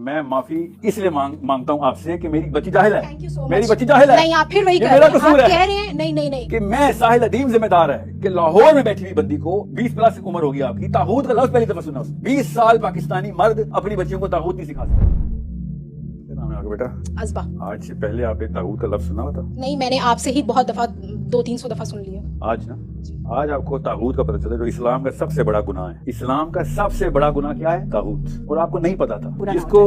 میں معافی اس لیے مانگتا ہوں آپ سے کہ میری بچی جاہل ہے. Thank you so میری much. بچی جاہل ہے. نہیں آپ پھر وہی یہ کہہ میرا رہے ہیں. قصور آپ ہے کہہ رہے ہیں نہیں کہ میں ساحل ادیم ذمہ دار ہے کہ لاہور میں بیٹھی ہوئی بندی کو 20 پلس عمر ہوگی آپ کی, طاغوت کا لفظ پہلی دفعہ سنا. 20 سال پاکستانی مرد اپنی بچیوں کو طاغوت نہیں سکھا سکتے. کیا نام ہے آپ کا بیٹا؟ ازبا. آج سے پہلے آپ نے طاغوت کا لفظ سنا ہوا تھا؟ نہیں میں نے آپ سے ہی بہت دفعہ 200-300 دفعہ سن لیا. آج نا آج آپ کو طاغوت کا پتہ چلا, جو اسلام کا سب سے بڑا گناہ ہے. اسلام کا سب سے بڑا گناہ کیا ہے؟ طاغوت. اور آپ کو نہیں پتا تھا. جس کو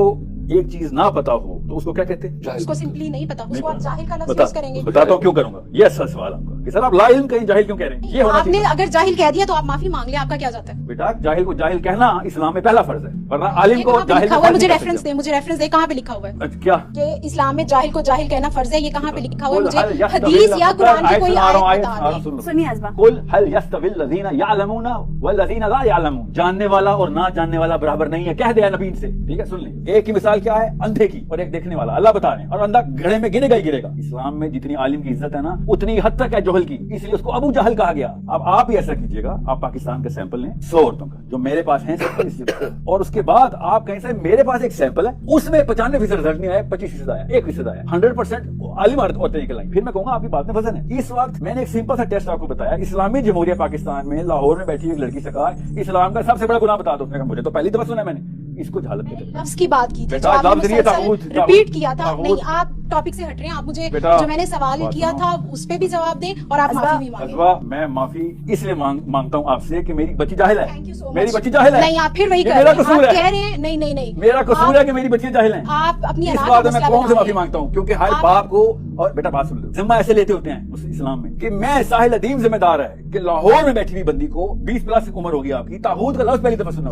ایک چیز نہ پتا ہو تو اس کو کیا کہتے ہیں؟ اس کو سمپلی نہیں پتا, اس کو آپ جاہل کا لفظ بتا یوز کریں گے. بتاتا ہوں کیوں کروں گا. یہ اصل سوال آپ کا کہ سر آپ لا علم کہیں جاہل کیوں کہہ رہے ہیں. یہ ہونا آپ نے چاہیے. اگر جاہل کہہ دیا تو آپ معافی مانگ لیں, آپ کا کیا جاتا ہے؟ بیٹا جاہل کو جاہل کہنا اسلام میں پہلا فرض ہے, ورنہ عالم کو جاہل لکھا ہوا ہے. مجھے ریفرنس دیں, مجھے ریفرنس دیں کہاں پہ لکھا ہوا ہے کیا کہ اسلام میں جاہل کو جاہل کہنا فرض ہے. یہ کہاں پہ لکھا ہوا ہے؟ مجھے حدیث یا قرآن کی کوئی آیت بتا دیں. سنیے ازبا. قل هل يستوي الذين يعلمون والذين لا يعلمون. جاننے والا اور نہ جاننے والا برابر نہیں ہے, کہہ دیا نبی سے. ٹھیک ہے سن لیں. ایک کی مثال کیا ہے؟ اندھے کی اور ایک دیکھنے والا. اللہ بتا رہے ہیں, اور اندھا گھڑے میں گنے گا ہی گرے گا. اسلام میں جتنی عالم کی عزت ہے نا اتنی حد تک ہے جہل کی, اس لیے اس کو ابو جہل کہا گیا. اب آپ ہی ایسا کیجیے گا, آپ پاکستان کا سیمپل لیں 100 عورتوں کا جو میرے پاس ہیں, اور اس کے بعد آپ کہیں سے میرے پاس ایک سیمپل ہے, اس میں 95% رزلٹ نہیں آیا, 25% آیا, 1% آیا, 100% عالم عورتیں نکل آئی. پھر میں کہوں گا آپ کی بات میں وزن ہے. اس وقت میں نے ایک سمپل سا ٹیسٹ آپ کو بتایا. اسلامی جمہوریہ پاکستان میں لاہور میں بیٹھی ایک لڑکی سے کہا اسلام کا سب سے بڑا گناہ بتا دو. مجھے تو پہلی دفعہ سنا میں نے, اس کو جہالت کہتے ہیں. لفظ کی بات کی تھی جو آپ نے ریپیٹ کیا تھا. نہیں آپ ٹاپک سے ہٹ رہے ہیں. آپ مجھے جو میں نے سوال کیا تھا اس پہ بھی جواب دیں اور آپ معافی بھی مانگیں. میں معافی اس لیے مانگتا ہوں آپ سے کہ میری بچی جاہل ہے. میری بچی جاہل ہے. نہیں آپ پھر وہی کہہ رہے ہیں. آپ کہہ رہے ہیں نہیں میرا قصور ہے کہ میری بچیاں جاہل ہیں. آپ اپنی اس بات میں میں قوم سے معافی مانگتا ہوں, کیونکہ ہر باپ کو, اور بیٹا بات سن لو, ذمہ ایسے لیتے ہوتے ہیں اسلام میں کہ میں ساحل ادیم ذمہ دار ہے کہ لاہور میں بیٹھی ہوئی بندی کو 20 پلس عمر ہوگی آپ کی, طاغوت کا لفظ پہلی دفعہ سنا.